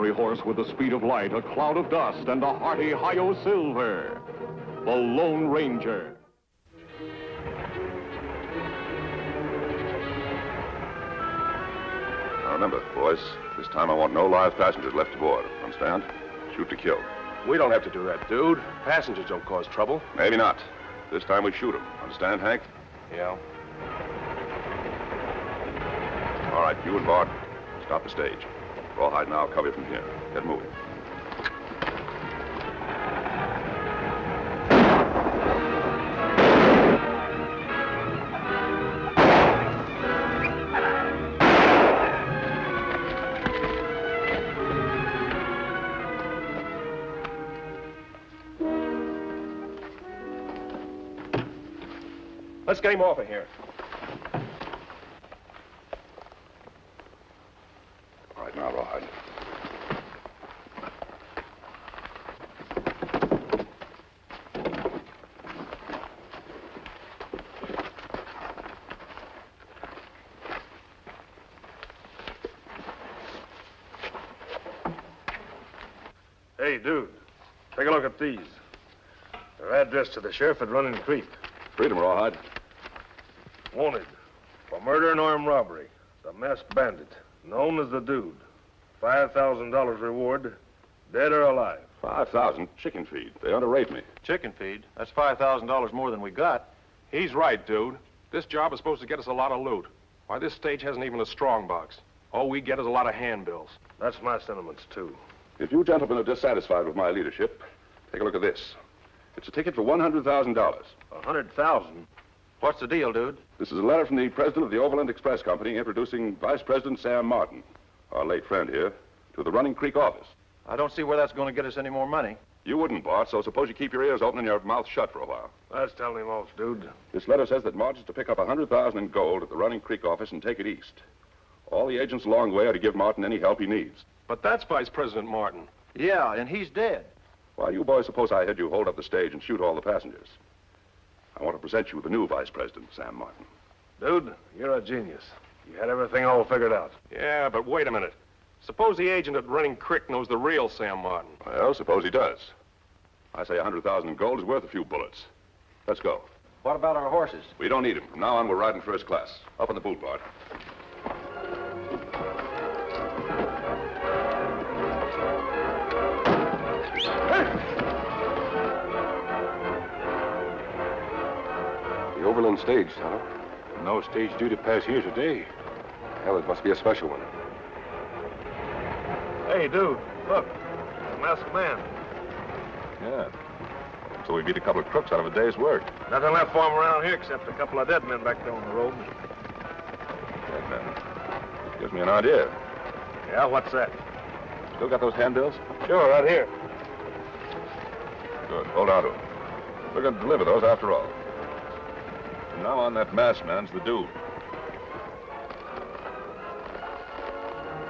ordinary horse with the speed of light, a cloud of dust, and a hearty hi-yo silver. The Lone Ranger. Now remember, boys, this time I want no live passengers left aboard. Understand? Shoot to kill. We don't have to do that, dude. Passengers don't cause trouble. Maybe not. This time we shoot them. Understand, Hank? Yeah. All right, you and Bart, stop the stage. Rawhide and I'll cover you from here. Get moving. Let's get him off of here. All right, now, Rawhide. Hey, dude, take a look at these. They're addressed to the sheriff at Running Creek. Freedom, Rawhide. Wanted for murder and armed robbery. The masked bandit, known as the Dude. $5,000 reward, dead or alive. 5,000 chicken feed. They underrate me. Chicken feed? That's $5,000 more than we got. He's right, dude. This job is supposed to get us a lot of loot. Why, this stage hasn't even a strong box. All we get is a lot of handbills. That's my sentiments, too. If you gentlemen are dissatisfied with my leadership, take a look at this. It's a ticket for $100,000. 100,000? What's the deal, dude? This is a letter from the president of the Overland Express Company introducing Vice President Sam Martin, our late friend here, to the Running Creek office. I don't see where that's going to get us any more money. You wouldn't, Bart, so suppose you keep your ears open and your mouth shut for a while. That's telling him off, dude. This letter says that Martin's to pick up $100,000 in gold at the Running Creek office and take it east. All the agents along the way are to give Martin any help he needs. But that's Vice President Martin. Yeah, and he's dead. Why do you boys suppose I had you hold up the stage and shoot all the passengers? I want to present you with the new Vice President, Sam Martin. Dude, you're a genius. You had everything all figured out. Yeah, but wait a minute. Suppose the agent at Running Creek knows the real Sam Martin. Well, suppose he does. I say 100,000 in gold is worth a few bullets. Let's go. What about our horses? We don't need them. From now on, we're riding first class. Up in the boot, Bart. The Overland stage, Tonto. No stage due to pass here today. Hell, it must be a special one. Hey, dude, look. It's a masked man. Yeah. So we beat a couple of crooks out of a day's work. Nothing left for him around here except a couple of dead men back there on the road. That gives me an idea. Yeah, what's that? Still got those handbills? Sure, right here. Good. Hold on to them. We're going to deliver those after all. From now on, that masked man's the dude.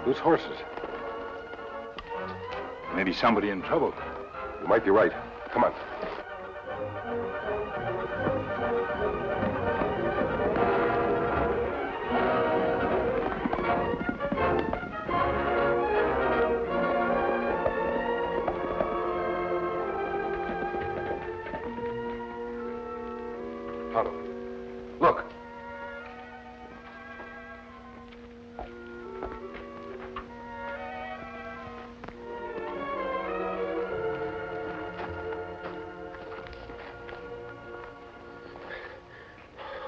Whose horses? Maybe somebody in trouble. You might be right. Come on. Tonto, look.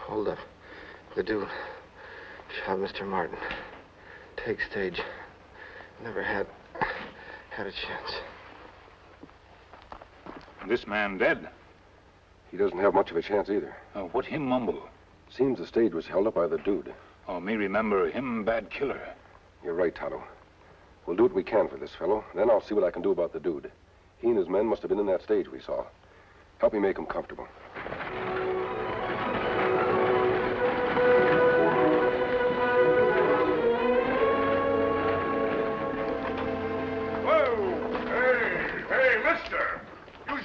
Hold up. The dude shot Mr. Martin. Take stage. Never had a chance. This man dead. He doesn't have much of a chance either. What him mumble? Seems the stage was held up by the dude. Oh, me remember him bad killer. You're right, Tonto. We'll do what we can for this fellow. Then I'll see what I can do about the dude. He and his men must have been in that stage we saw. Help me make him comfortable.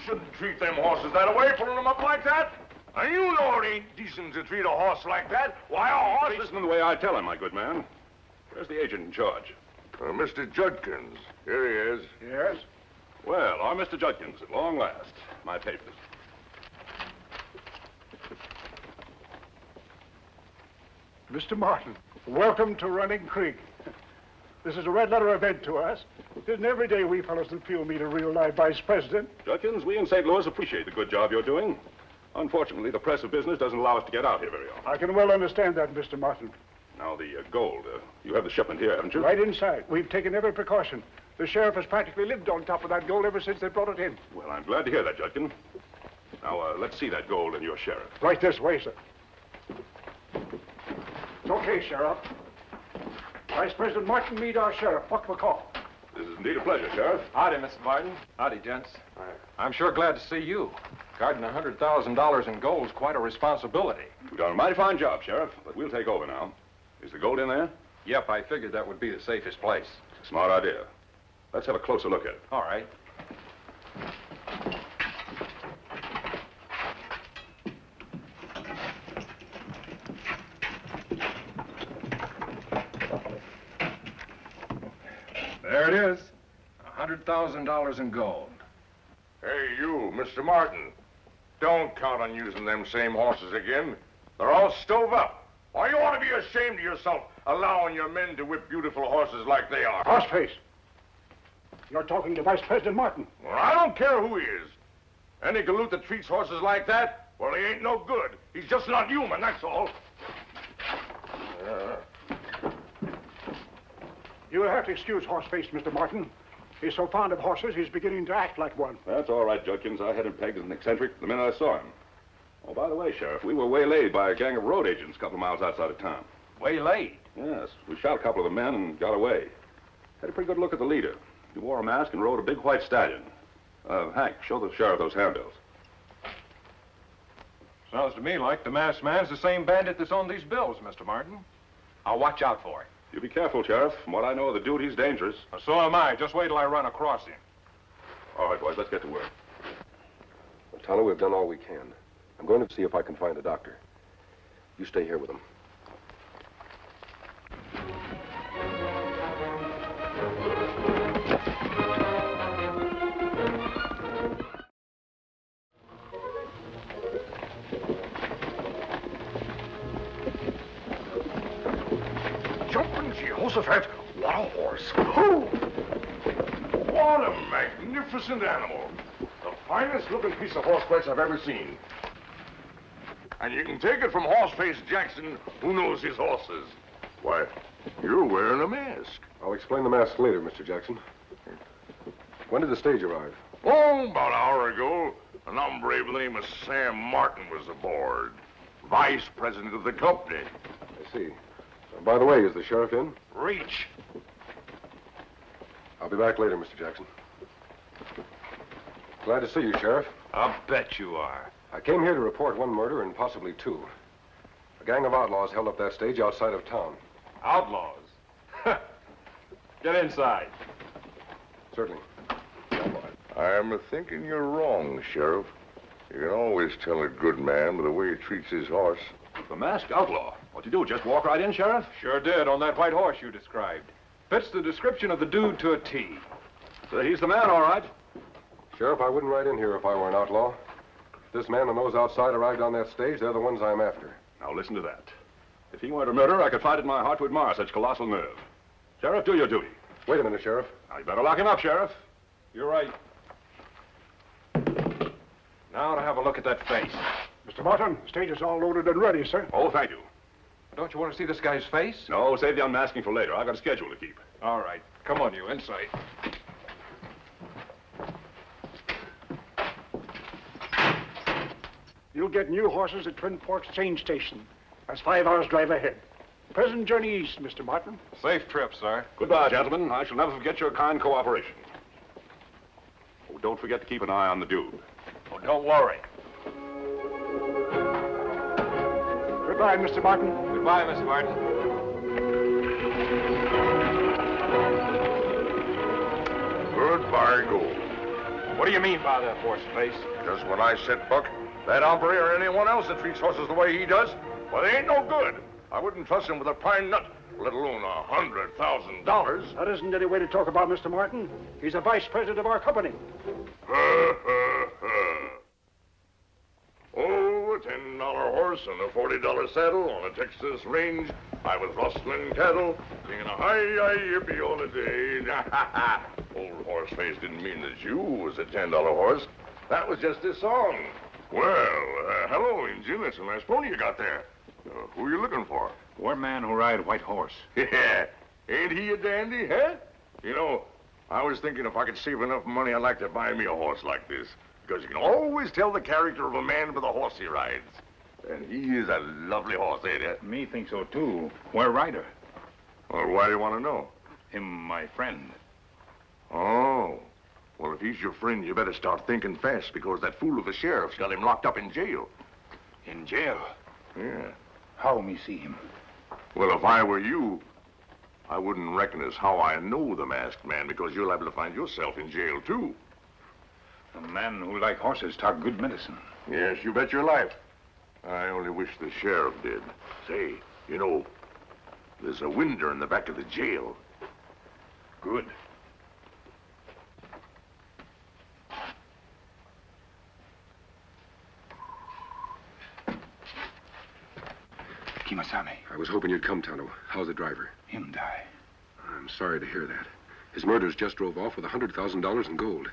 Shouldn't treat them horses that way, pulling them up like that. Now, you know it ain't decent to treat a horse like that. Why, a horse is... Listen to the way I tell him, my good man. Where's the agent in charge? Mr. Judkins. Here he is. Yes? Well, I'm Mr. Judkins, at long last. My papers. Mr. Martin, welcome to Running Creek. This is a red letter event to us. It isn't every day we fellows in field meet a real live vice president. Judkins, we in St. Louis appreciate the good job you're doing. Unfortunately, the press of business doesn't allow us to get out here very often. I can well understand that, Mr. Martin. Now, the gold. You have the shipment here, haven't you? Right inside. We've taken every precaution. The sheriff has practically lived on top of that gold ever since they brought it in. Well, I'm glad to hear that, Judkins. Now, let's see that gold and your sheriff. Right this way, sir. It's okay, Sheriff. Vice President Martin Meade, our sheriff. What we call? This is indeed a pleasure, Sheriff. Howdy, Mr. Martin. Howdy, gents. I'm sure glad to see you. Guarding $100,000 in gold is quite a responsibility. We've done a mighty fine job, Sheriff, but we'll take over now. Is the gold in there? Yep, I figured that would be the safest place. Smart idea. Let's have a closer look at it. All right. There it is. $100,000 in gold. Hey, you, Mr. Martin. Don't count on using them same horses again. They're all stove up. Why, you ought to be ashamed of yourself allowing your men to whip beautiful horses like they are. Horseface. You're talking to Vice President Martin. Well, I don't care who he is. Any galoot that treats horses like that, well, he ain't no good. He's just not human, that's all. You will have to excuse Horseface, Mr. Martin. He's so fond of horses, he's beginning to act like one. That's all right, Judkins. I had him pegged as an eccentric the minute I saw him. Oh, by the way, Sheriff, we were waylaid by a gang of road agents a couple of miles outside of town. Waylaid? Yes, we shot a couple of the men and got away. Had a pretty good look at the leader. He wore a mask and rode a big white stallion. Hank, show the sheriff those handbills. Sounds to me like the masked man's the same bandit that's on these bills, Mr. Martin. I'll watch out for him. You be careful, Sheriff. From what I know of the dude, he's dangerous. So am I. Just wait till I run across him. All right, boys, let's get to work. Well, Tonto, we've done all we can. I'm going to see if I can find a doctor. You stay here with him. Jumping Jehoshaphat, what a horse. Oh! What a magnificent animal. The finest looking piece of horseflesh I've ever seen. And you can take it from Horseface Jackson, who knows his horses. Why, you're wearing a mask. I'll explain the mask later, Mr. Jackson. When did the stage arrive? Oh, about an hour ago, an hombre by the name of Sam Martin was aboard. Vice president of the company. I see. By the way, is the sheriff in? Reach. I'll be back later, Mr. Jackson. Glad to see you, Sheriff. I'll bet you are. I came here to report one murder and possibly two. A gang of outlaws held up that stage outside of town. Outlaws? Get inside. Certainly. I'm thinking you're wrong, Sheriff. You can always tell a good man by the way he treats his horse. The masked outlaw. What'd you do, just walk right in, Sheriff? Sure did, on that white horse you described. Fits the description of the dude to a T. So he's the man, all right. Sheriff, I wouldn't ride in here if I were an outlaw. If this man and those outside arrived on that stage, they're the ones I'm after. Now listen to that. If he weren't a murderer, I could find it in my heart to admire such colossal nerve. Sheriff, do your duty. Wait a minute, Sheriff. Now, you better lock him up, Sheriff. You're right. Now to have a look at that face. Mr. Martin, stage is all loaded and ready, sir. Oh, thank you. Don't you want to see this guy's face? No, save the unmasking for later. I've got a schedule to keep. All right. Come on, you, inside. You'll get new horses at Twin Forks train station. That's 5 hours drive ahead. Present journey east, Mr. Martin. Safe trip, sir. Goodbye, gentlemen. I shall never forget your kind cooperation. Oh, don't forget to keep an eye on the dude. Oh, don't worry. Goodbye, Mr. Martin. Goodbye, Mr. Martin. Goodbye, gold. What do you mean by that, horse face? Just when I said, Buck, that hombre or anyone else that treats horses the way he does, well, they ain't no good. I wouldn't trust him with a pine nut let alone $100,000. That isn't any way to talk about Mr. Martin. He's the vice president of our company. Oh, a $10 horse and a $40 saddle on a Texas range. I was rustling cattle, singing a hi-yi-yippee all the day. Old Horseface didn't mean that you was a $10 horse. That was just his song. Well, hello, Injun. It's a nice pony you got there. Who are you looking for? War man who ride white horse. Yeah, ain't he a dandy, huh? You know, I was thinking if I could save enough money, I'd like to buy me a horse like this. Because you can always tell the character of a man by the horse he rides. And he is a lovely horse, ain't he? Me think so, too. Where rider? Well, why do you want to know? Him my friend. Oh. Well, if he's your friend, you better start thinking fast, because that fool of a sheriff's got him locked up in jail. In jail? Yeah. How me see him? Well, if I were you, I wouldn't reckon as how I know the masked man, because you'll have to find yourself in jail, too. A man who like horses talk good medicine. Yes, you bet your life. I only wish the sheriff did. Say, you know, there's a window in the back of the jail. Good. Kemo Sabe. I was hoping you'd come, Tonto. How's the driver? Him die. I'm sorry to hear that. His murderers just drove off with $100,000 in gold.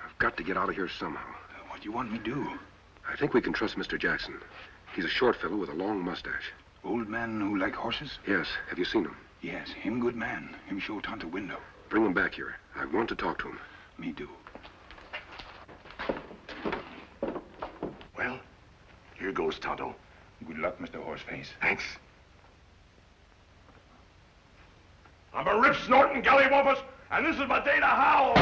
I've got to get out of here somehow. What do you want me do? I think we can trust Mr. Jackson. He's a short fellow with a long mustache. Old man who like horses? Yes. Have you seen him? Yes, him good man. Him show Tonto window. Bring him back here. I want to talk to him. Me do. Well, here goes Tonto. Good luck, Mr. Horseface. Thanks. I'm a rip-snorting gallywumpus, and this is my day to howl.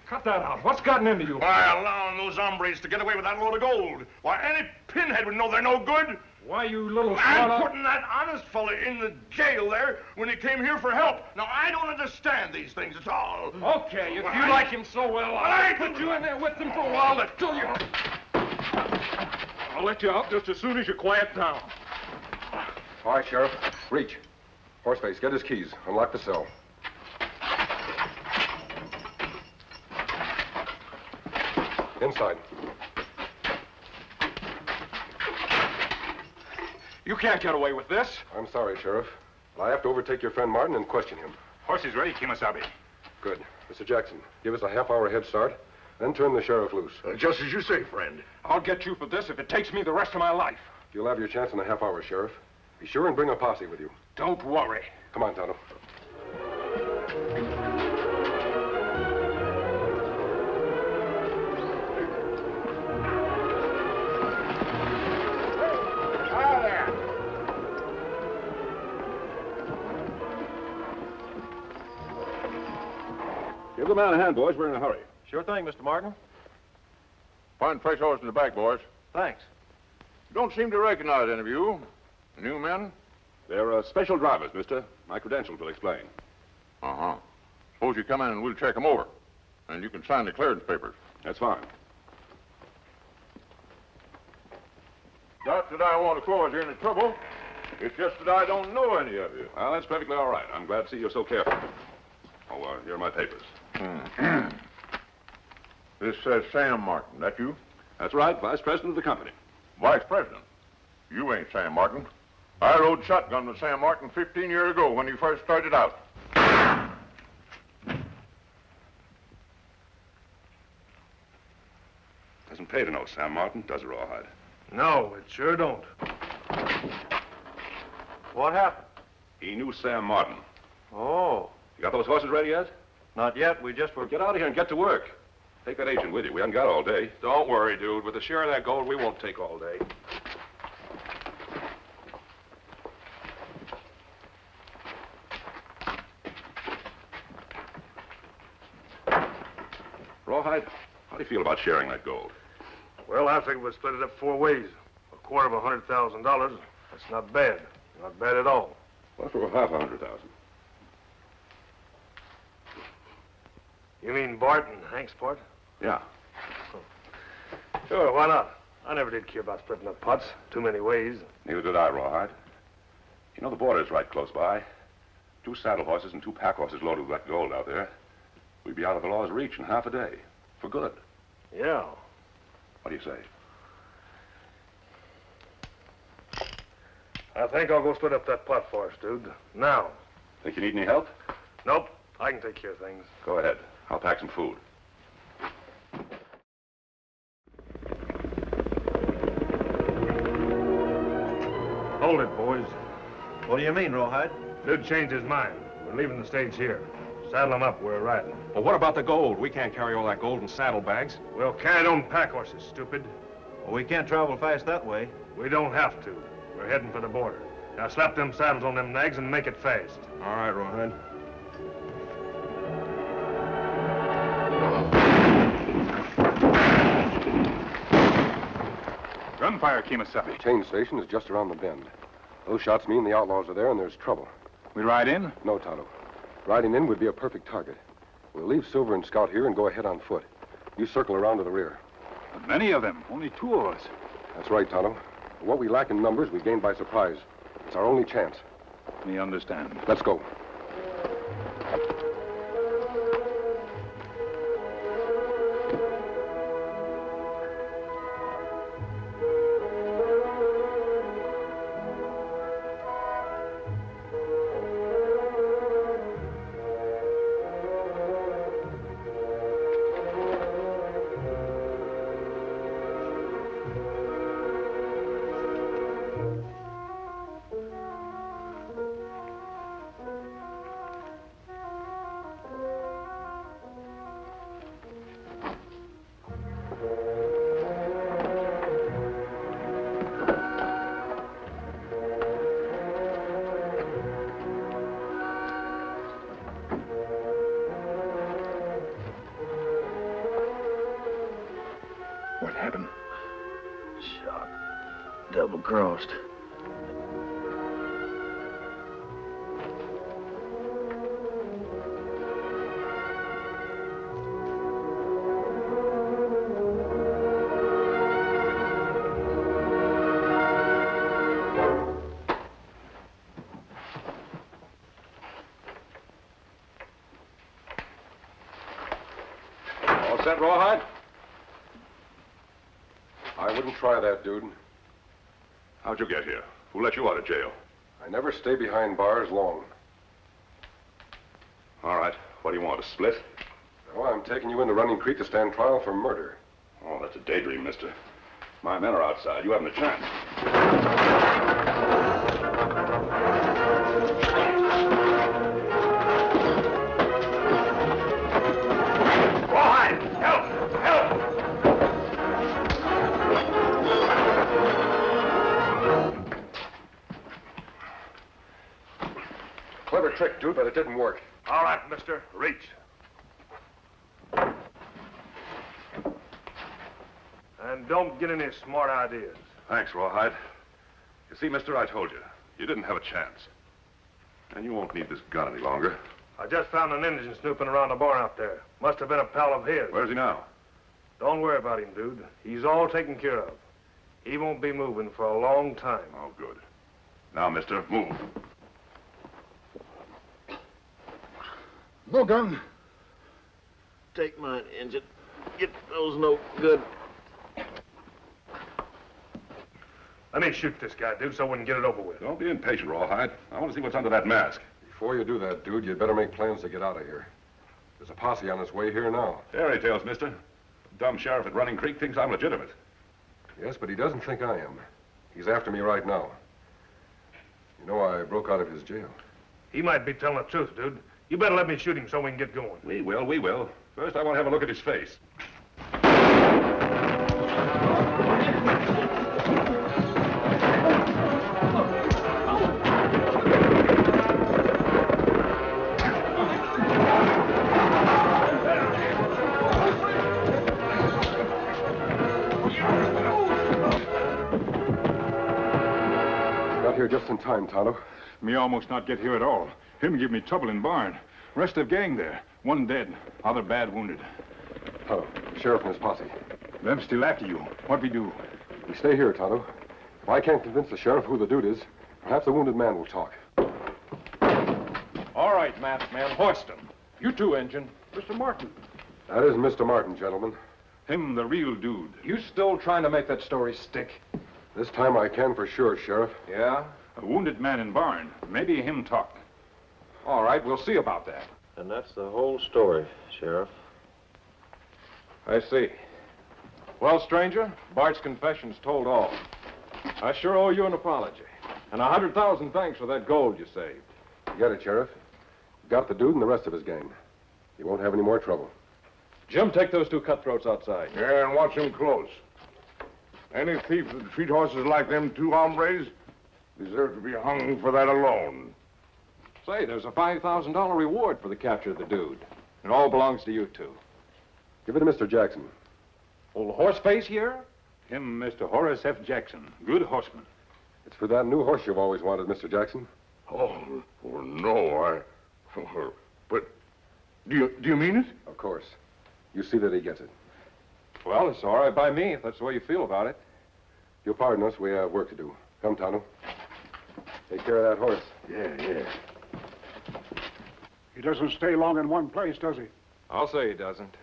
Cut that out. What's gotten into you? By allowing those hombres to get away with that load of gold. Why, any pinhead would know they're no good. Why, you little I'm slut. putting that honest fella in the jail there when he came here for help. Now, I don't understand these things at all. Okay, if you like him so well, I'll put you in there with him for a while until you... I'll let you out just as soon as you quiet down. All right, Sheriff. Reach. Horseface, get his keys. Unlock the cell. Inside. You can't get away with this. I'm sorry, Sheriff. But I have to overtake your friend Martin and question him. Horse is ready, Kemo Sabe. Good. Mr. Jackson, give us a half-hour head start, then turn the sheriff loose. Just as you say, friend. I'll get you for this if it takes me the rest of my life. You'll have your chance in a half hour, Sheriff. Be sure and bring a posse with you. Don't worry. Come on, Tonto. Give the man a hand, boys. We're in a hurry. Sure thing, Mr. Martin. Find fresh horse in the back, boys. Thanks. Don't seem to recognize any of you. New men? They're special drivers, mister. My credentials will explain. Uh-huh. Suppose you come in and we'll check them over. And you can sign the clearance papers. That's fine. Not that I want to cause you any trouble. It's just that I don't know any of you. Well, that's perfectly all right. I'm glad to see you're so careful. Oh, here are my papers. This says Sam Martin. That you? That's right, Vice President of the company. Vice President? You ain't Sam Martin. I rode shotgun with Sam Martin 15 years ago when he first started out. Doesn't pay to know Sam Martin, does it, Rawhide? No, it sure don't. What happened? He knew Sam Martin. Oh. You got those horses ready yet? Not yet. We just were... Well, get out of here and get to work. Take that agent with you. We haven't got all day. Don't worry, dude. With a share of that gold, we won't take all day. Rawhide, how do you feel about sharing that gold? Well, I think we'll split it up 4 ways. $250,000. That's not bad. Not bad at all. Well, for $500,000. You mean Bart and Hank's part? Yeah. Sure, why not? I never did care about splitting up pots. Too many ways. Neither did I, Rawhide. You know, the border's right close by. 2 saddle horses and 2 pack horses loaded with that gold out there. We'd be out of the law's reach in half a day. For good. Yeah. What do you say? I think I'll go split up that pot for us, dude. Now. Think you need any help? Nope. I can take care of things. Go ahead. I'll pack some food. Hold it, boys. What do you mean, Rawhide? Dude changed his mind. We're leaving the stage here. Saddle him up. We're riding. Well, what about the gold? We can't carry all that gold in saddlebags. We'll carry it on pack horses, stupid. Well, we can't travel fast that way. We don't have to. We're heading for the border. Now slap them saddles on them nags and make it fast. All right, Rawhide. Gunfire, Kemo Sabe. Chain station is just around the bend. Those shots mean the outlaws are there and there's trouble. We ride in? No, Tonto. Riding in would be a perfect target. We'll leave Silver and Scout here and go ahead on foot. You circle around to the rear. But many of them. Only 2 of us. That's right, Tonto. What we lack in numbers, we gain by surprise. It's our only chance. We understand. Let's go. What happened? Shot. Double-crossed. All set, Rawhide? I wouldn't try that, dude. How'd you get here? Who let you out of jail? I never stay behind bars long. All right. What do you want, a split? Oh, I'm taking you into Running Creek to stand trial for murder. Oh, that's a daydream, mister. My men are outside. You haven't a chance. Rawhide! Help! Help! Clever trick, dude, but it didn't work. All right, mister. Reach. And don't get any smart ideas. Thanks, Rawhide. You see, mister, I told you. You didn't have a chance. And you won't need this gun any longer. I just found an Indian snooping around the barn out there. Must have been a pal of his. Where's he now? Don't worry about him, dude. He's all taken care of. He won't be moving for a long time. Oh, good. Now, mister, move. No gun. Take mine, Injun. Get those no good. Let me shoot this guy, dude, so we can get it over with. Don't be impatient, Rawhide. I want to see what's under that mask. Before you do that, dude, you'd better make plans to get out of here. There's a posse on its way here now. Fairy tales, mister. The dumb sheriff at Running Creek thinks I'm legitimate. Yes, but he doesn't think I am. He's after me right now. You know, I broke out of his jail. He might be telling the truth, dude. You better let me shoot him so we can get going. We will, we will. First, I want to have a look at his face. Got here just in time, Tonto. Me almost not get here at all. Him give me trouble in barn. Rest of gang there. One dead, other bad wounded. Tonto, sheriff and his posse. Them still after you. What we do? You stay here, Tonto. If I can't convince the sheriff who the dude is, perhaps the wounded man will talk. All right, masked man, hoist him. You too, Injun. Mr. Martin. That is Mr. Martin, gentlemen. Him, the real dude. You still trying to make that story stick? This time I can for sure, Sheriff. Yeah? A wounded man in barn. Maybe him talk. All right, we'll see about that. And that's the whole story, Sheriff. I see. Well, stranger, Bart's confession's told all. I sure owe you an apology. And 100,000 thanks for that gold you saved. You got it, Sheriff. You got the dude and the rest of his gang. You won't have any more trouble. Jim, take those two cutthroats outside. Yeah, and watch him close. Any thief that treat horses like them two hombres deserve to be hung for that alone. Say, there's a $5,000 reward for the capture of the dude. It all belongs to you two. Give it to Mr. Jackson. Old horseface here? Him, Mr. Horace F. Jackson. Good horseman. It's for that new horse you've always wanted, Mr. Jackson. Oh no, but do you mean it? Of course. You see that he gets it. Well, it's all right by me, if that's the way you feel about it. You'll pardon us, we have work to do. Come, Tonto. Take care of that horse. Yeah. He doesn't stay long in one place, does he? I'll say he doesn't.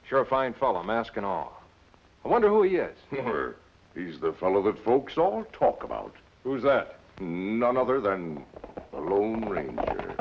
Sure a fine fellow, mask and all. I wonder who he is. He's the fellow that folks all talk about. Who's that? None other than the Lone Ranger.